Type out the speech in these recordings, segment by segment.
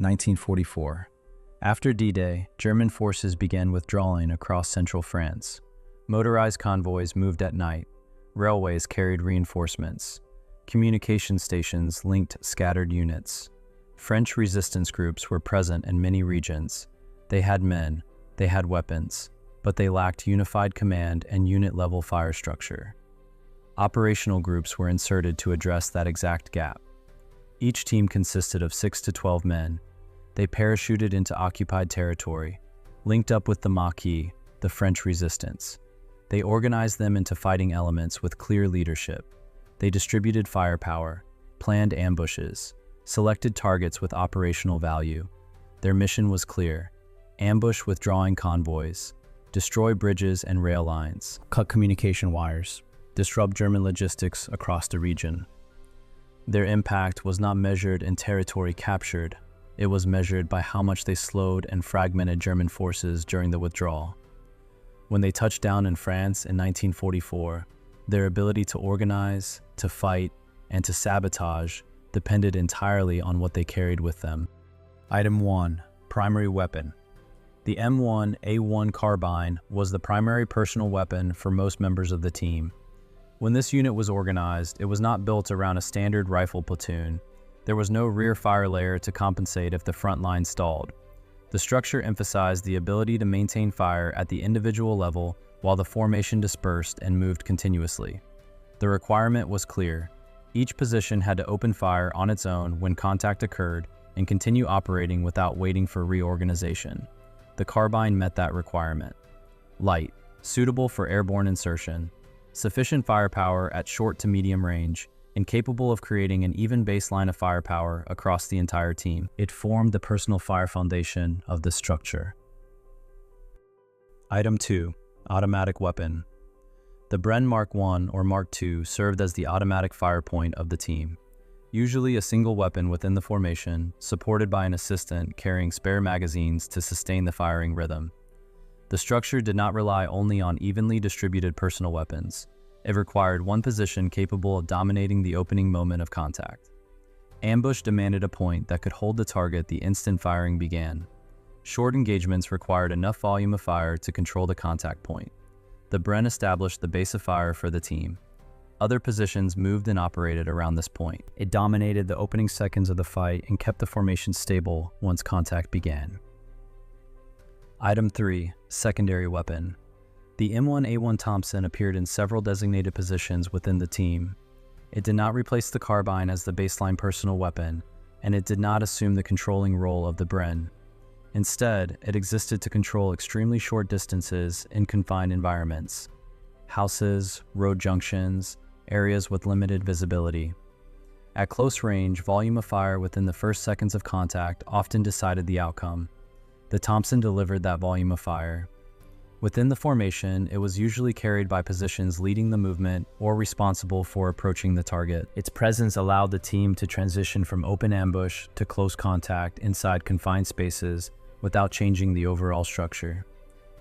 1944. After D-Day, German forces began withdrawing across central France. Motorized convoys moved at night. Railways carried reinforcements. Communication stations linked scattered units. French resistance groups were present in many regions. They had men, they had weapons, but they lacked unified command and unit-level fire structure. Operational groups were inserted to address that exact gap. Each team consisted of 6 to 12 men. They parachuted into occupied territory, linked up with the Maquis, the French resistance. They organized them into fighting elements with clear leadership. They distributed firepower, planned ambushes, selected targets with operational value. Their mission was clear: ambush withdrawing convoys, destroy bridges and rail lines, cut communication wires, disrupt German logistics across the region. Their impact was not measured in territory captured. It was measured by how much they slowed and fragmented German forces during the withdrawal. When they touched down in France in 1944, their ability to organize, to fight, and to sabotage depended entirely on what they carried with them. Item 1. Primary weapon. The M1A1 carbine was the primary personal weapon for most members of the team. When this unit was organized, it was not built around a standard rifle platoon. There was no rear fire layer to compensate if the front line stalled. The structure emphasized the ability to maintain fire at the individual level while the formation dispersed and moved continuously. The requirement was clear. Each position had to open fire on its own when contact occurred and continue operating without waiting for reorganization. The carbine met that requirement. Light, suitable for airborne insertion, sufficient firepower at short to medium range, and capable of creating an even baseline of firepower across the entire team. It formed the personal fire foundation of the structure. Item 2. Automatic weapon. The Bren Mark I or Mark II served as the automatic fire point of the team. Usually a single weapon within the formation, supported by an assistant carrying spare magazines to sustain the firing rhythm. The structure did not rely only on evenly distributed personal weapons. It required one position capable of dominating the opening moment of contact. Ambush demanded a point that could hold the target the instant firing began. Short engagements required enough volume of fire to control the contact point. The Bren established the base of fire for the team. Other positions moved and operated around this point. It dominated the opening seconds of the fight and kept the formation stable once contact began. Item 3. Secondary weapon. The M1A1 Thompson appeared in several designated positions within the team. It did not replace the carbine as the baseline personal weapon, and it did not assume the controlling role of the Bren. Instead, it existed to control extremely short distances in confined environments: houses, road junctions, areas with limited visibility. At close range, volume of fire within the first seconds of contact often decided the outcome. The Thompson delivered that volume of fire. Within the formation, it was usually carried by positions leading the movement or responsible for approaching the target. Its presence allowed the team to transition from open ambush to close contact inside confined spaces without changing the overall structure.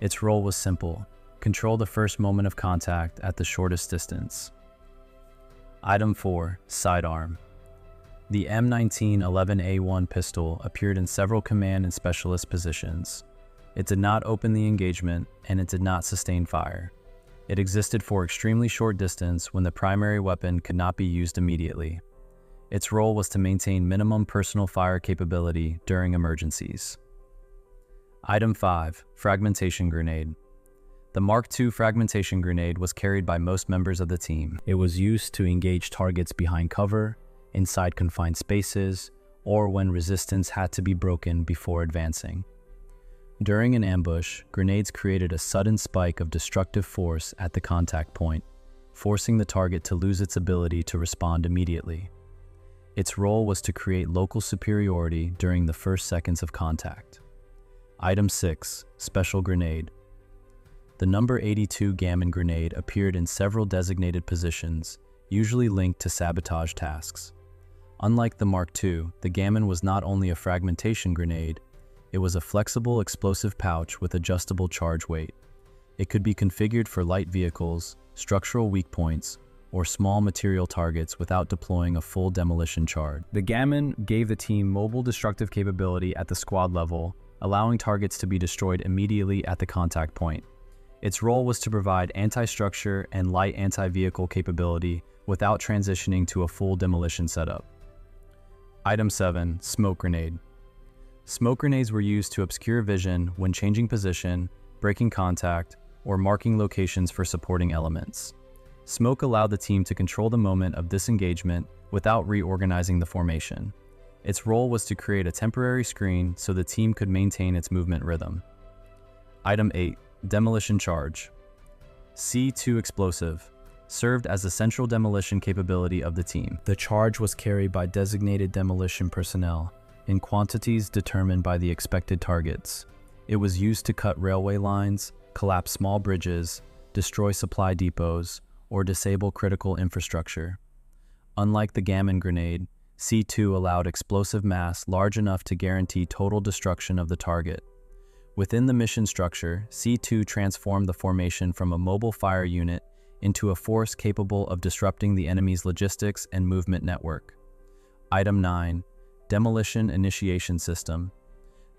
Its role was simple: control the first moment of contact at the shortest distance. Item 4. Sidearm. The M1911A1 pistol appeared in several command and specialist positions. It did not open the engagement, and it did not sustain fire. It existed for extremely short distance when the primary weapon could not be used immediately. Its role was to maintain minimum personal fire capability during emergencies. Item 5. Fragmentation grenade. The Mark II fragmentation grenade was carried by most members of the team. It was used to engage targets behind cover, inside confined spaces, or when resistance had to be broken before advancing. During an ambush, grenades created a sudden spike of destructive force at the contact point, forcing the target to lose its ability to respond immediately. Its role was to create local superiority during the first seconds of contact. Item 6. Special grenade. The number 82 gammon grenade appeared in several designated positions, usually linked to sabotage tasks. Unlike the Mark II, the gammon was not only a fragmentation grenade, it was a flexible explosive pouch with adjustable charge weight. It could be configured for light vehicles, structural weak points, or small material targets without deploying a full demolition charge. The Gammon gave the team mobile destructive capability at the squad level, allowing targets to be destroyed immediately at the contact point. Its role was to provide anti-structure and light anti-vehicle capability without transitioning to a full demolition setup. Item 7. Smoke Grenade. Smoke grenades were used to obscure vision when changing position, breaking contact, or marking locations for supporting elements. Smoke allowed the team to control the moment of disengagement without reorganizing the formation. Its role was to create a temporary screen so the team could maintain its movement rhythm. Item 8. Demolition Charge. C2 Explosive served as the central demolition capability of the team. The charge was carried by designated demolition personnel in quantities determined by the expected targets. It was used to cut railway lines, collapse small bridges, destroy supply depots, or disable critical infrastructure. Unlike the Gammon grenade, C2 allowed explosive mass large enough to guarantee total destruction of the target. Within the mission structure, C2 transformed the formation from a mobile fire unit into a force capable of disrupting the enemy's logistics and movement network. Item 9. Demolition Initiation System.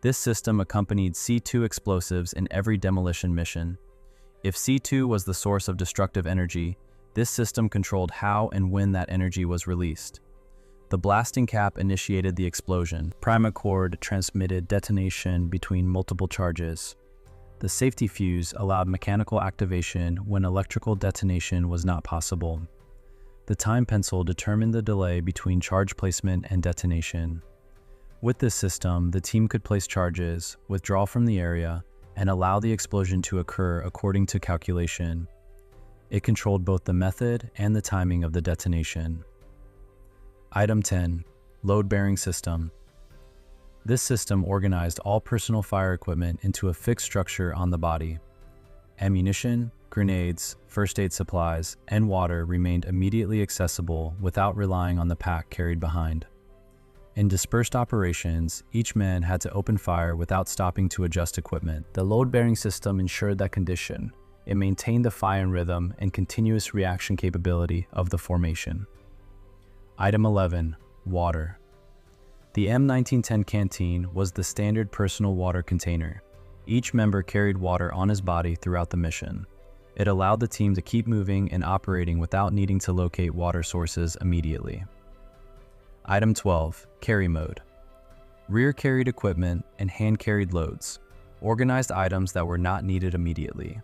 This system accompanied C2 explosives in every demolition mission. If C2 was the source of destructive energy, this system controlled how and when that energy was released. The blasting cap initiated the explosion. Primacord transmitted detonation between multiple charges. The safety fuse allowed mechanical activation when electrical detonation was not possible. The time pencil determined the delay between charge placement and detonation. With this system, the team could place charges, withdraw from the area, and allow the explosion to occur according to calculation. It controlled both the method and the timing of the detonation. Item 10. Load-bearing system. This system organized all personal fire equipment into a fixed structure on the body. Ammunition, grenades, first aid supplies, and water remained immediately accessible without relying on the pack carried behind. In dispersed operations, each man had to open fire without stopping to adjust equipment. The load-bearing system ensured that condition. It maintained the fire rhythm and continuous reaction capability of the formation. Item 11. Water. The M1910 canteen was the standard personal water container. Each member carried water on his body throughout the mission. It allowed the team to keep moving and operating without needing to locate water sources immediately. Item 12. Carry mode. Rear-carried equipment and hand-carried loads. Organized items that were not needed immediately.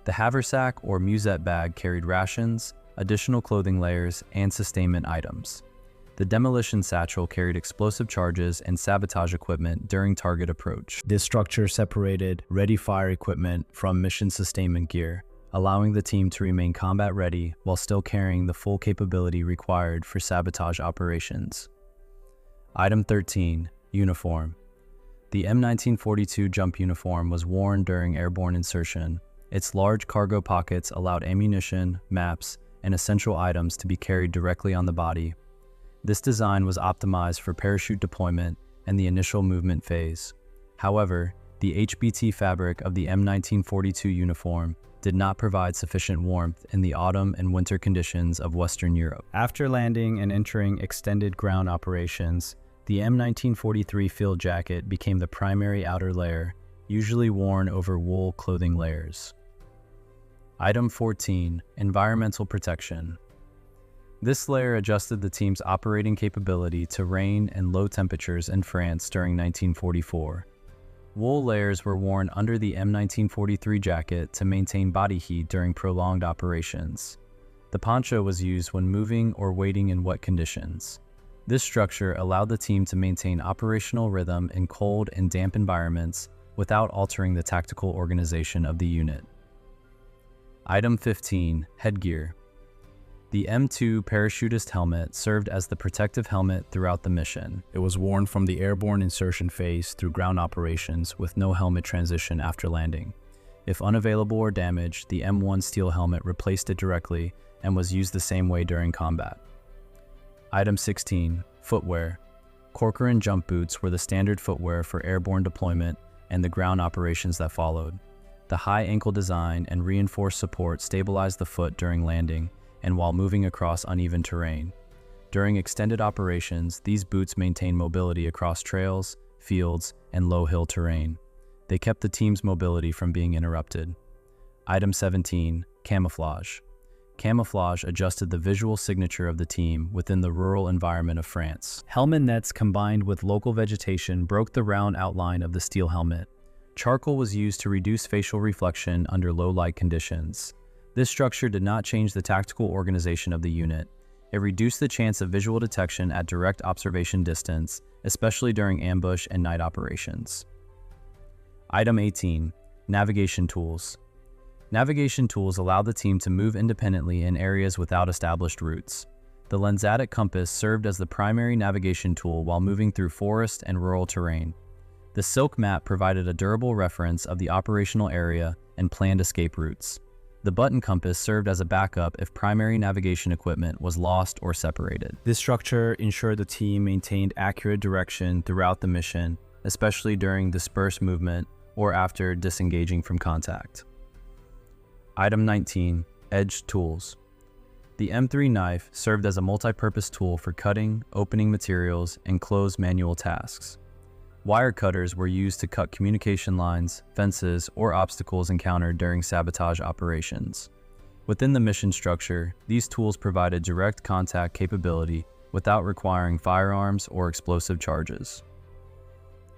The haversack or musette bag carried rations, additional clothing layers, and sustainment items. The demolition satchel carried explosive charges and sabotage equipment during target approach. This structure separated ready fire equipment from mission sustainment gear, allowing the team to remain combat ready while still carrying the full capability required for sabotage operations. Item 13. Uniform. The M1942 jump uniform was worn during airborne insertion. Its large cargo pockets allowed ammunition, maps, and essential items to be carried directly on the body. This design was optimized for parachute deployment and the initial movement phase. However, the HBT fabric of the M1942 uniform did not provide sufficient warmth in the autumn and winter conditions of Western Europe. After landing and entering extended ground operations, the M1943 field jacket became the primary outer layer, usually worn over wool clothing layers. Item 14. Environmental protection. This layer adjusted the team's operating capability to rain and low temperatures in France during 1944. Wool layers were worn under the M1943 jacket to maintain body heat during prolonged operations. The poncho was used when moving or waiting in wet conditions. This structure allowed the team to maintain operational rhythm in cold and damp environments without altering the tactical organization of the unit. Item 15. Headgear. The M2 parachutist helmet served as the protective helmet throughout the mission. It was worn from the airborne insertion phase through ground operations with no helmet transition after landing. If unavailable or damaged, the M1 steel helmet replaced it directly and was used the same way during combat. Item 16. Footwear. Corcoran jump boots were the standard footwear for airborne deployment and the ground operations that followed. The high ankle design and reinforced support stabilized the foot during landing and while moving across uneven terrain. During extended operations, these boots maintain mobility across trails, fields, and low-hill terrain. They kept the team's mobility from being interrupted. Item 17. Camouflage. Camouflage adjusted the visual signature of the team within the rural environment of France. Helmet nets combined with local vegetation broke the round outline of the steel helmet. Charcoal was used to reduce facial reflection under low light conditions. This structure did not change the tactical organization of the unit. It reduced the chance of visual detection at direct observation distance, especially during ambush and night operations. Item 18. Navigation tools. Navigation tools allow the team to move independently in areas without established routes. The lensatic compass served as the primary navigation tool while moving through forest and rural terrain. The silk map provided a durable reference of the operational area and planned escape routes. The button compass served as a backup if primary navigation equipment was lost or separated. This structure ensured the team maintained accurate direction throughout the mission, especially during dispersed movement or after disengaging from contact. Item 19. Edged tools. The M3 knife served as a multi-purpose tool for cutting, opening materials, and closed manual tasks. Wire cutters were used to cut communication lines, fences, or obstacles encountered during sabotage operations. Within the mission structure, these tools provided direct contact capability without requiring firearms or explosive charges.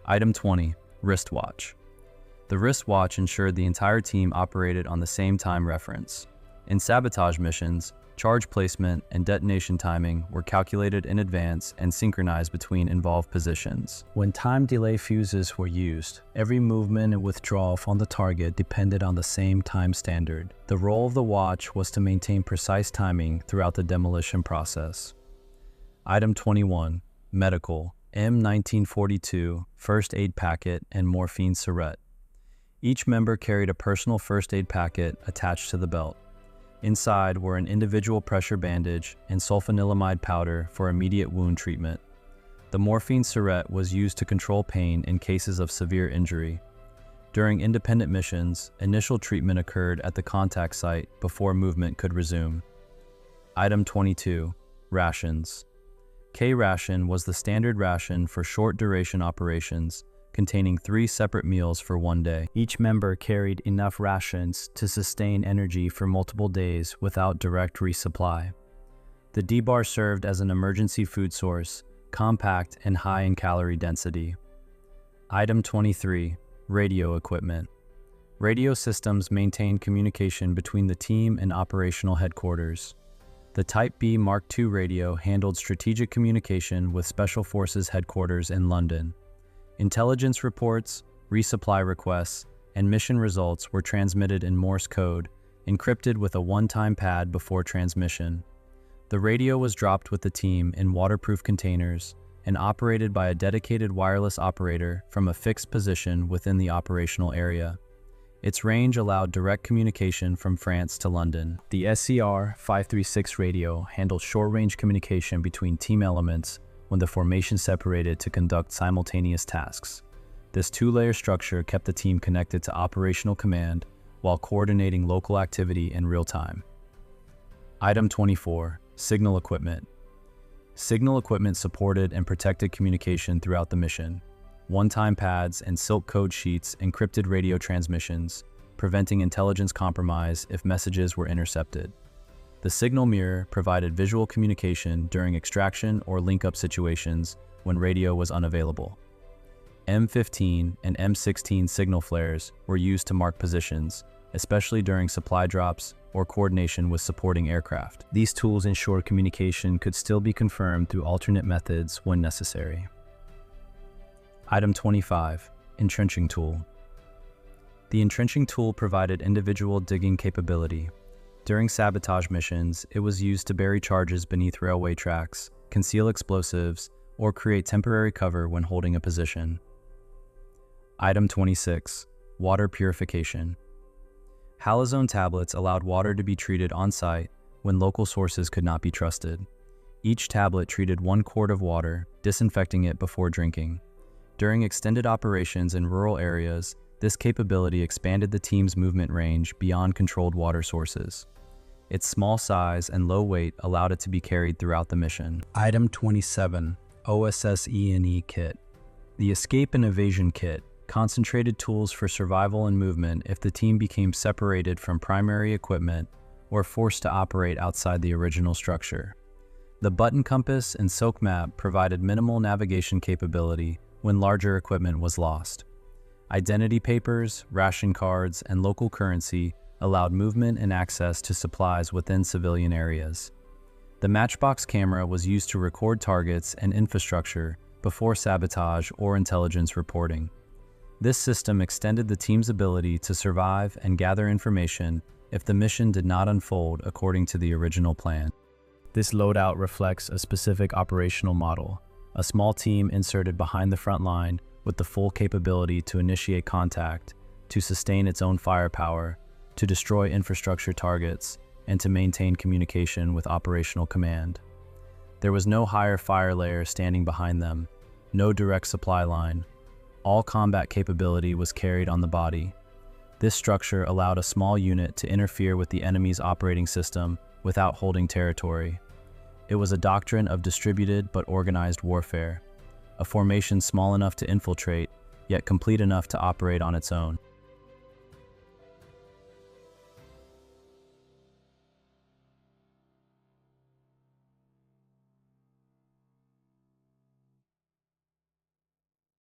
Item 20. Wristwatch. The wristwatch ensured the entire team operated on the same time reference. In sabotage missions, charge placement and detonation timing were calculated in advance and synchronized between involved positions. When time delay fuses were used, every movement and withdrawal from the target depended on the same time standard. The role of the watch was to maintain precise timing throughout the demolition process. Item 21. Medical. M1942 first aid packet and morphine syringe. Each member carried a personal first aid packet attached to the belt. Inside were an individual pressure bandage and sulfanilamide powder for immediate wound treatment. The morphine syringe was used to control pain in cases of severe injury. During independent missions, initial treatment occurred at the contact site before movement could resume. Item 22. Rations. K-ration was the standard ration for short-duration operations, containing 3 separate meals for one day. Each member carried enough rations to sustain energy for multiple days without direct resupply. The D-bar served as an emergency food source, compact and high in calorie density. Item 23. Radio equipment. Radio systems maintained communication between the team and operational headquarters. The Type B Mark II radio handled strategic communication with Special Forces headquarters in London. Intelligence reports, resupply requests, and mission results were transmitted in Morse code, encrypted with a one-time pad before transmission. The radio was dropped with the team in waterproof containers and operated by a dedicated wireless operator from a fixed position within the operational area. Its range allowed direct communication from France to London. The SCR-536 radio handled short-range communication between team elements when the formation separated to conduct simultaneous tasks. This two-layer structure kept the team connected to operational command while coordinating local activity in real time. Item 24. Signal equipment. Signal equipment supported and protected communication throughout the mission. One-time pads and silk code sheets encrypted radio transmissions, preventing intelligence compromise if messages were intercepted. The signal mirror provided visual communication during extraction or link-up situations when radio was unavailable. M15 and M16 signal flares were used to mark positions, especially during supply drops or coordination with supporting aircraft. These tools ensured communication could still be confirmed through alternate methods when necessary. Item 25. Entrenching tool. The entrenching tool provided individual digging capability. During sabotage missions, it was used to bury charges beneath railway tracks, conceal explosives, or create temporary cover when holding a position. Item 26. Water purification. Halazone tablets allowed water to be treated on-site when local sources could not be trusted. Each tablet treated 1 quart of water, disinfecting it before drinking. During extended operations in rural areas, this capability expanded the team's movement range beyond controlled water sources. Its small size and low weight allowed it to be carried throughout the mission. Item 27, OSS E&E Kit. The Escape and Evasion Kit concentrated tools for survival and movement if the team became separated from primary equipment or forced to operate outside the original structure. The button compass and silk map provided minimal navigation capability when larger equipment was lost. Identity papers, ration cards, and local currency allowed movement and access to supplies within civilian areas. The Matchbox camera was used to record targets and infrastructure before sabotage or intelligence reporting. This system extended the team's ability to survive and gather information if the mission did not unfold according to the original plan. This loadout reflects a specific operational model, a small team inserted behind the front line with the full capability to initiate contact, to sustain its own firepower, to destroy infrastructure targets, and to maintain communication with operational command. There was no higher fire layer standing behind them, no direct supply line. All combat capability was carried on the body. This structure allowed a small unit to interfere with the enemy's operating system without holding territory. It was a doctrine of distributed but organized warfare, a formation small enough to infiltrate, yet complete enough to operate on its own.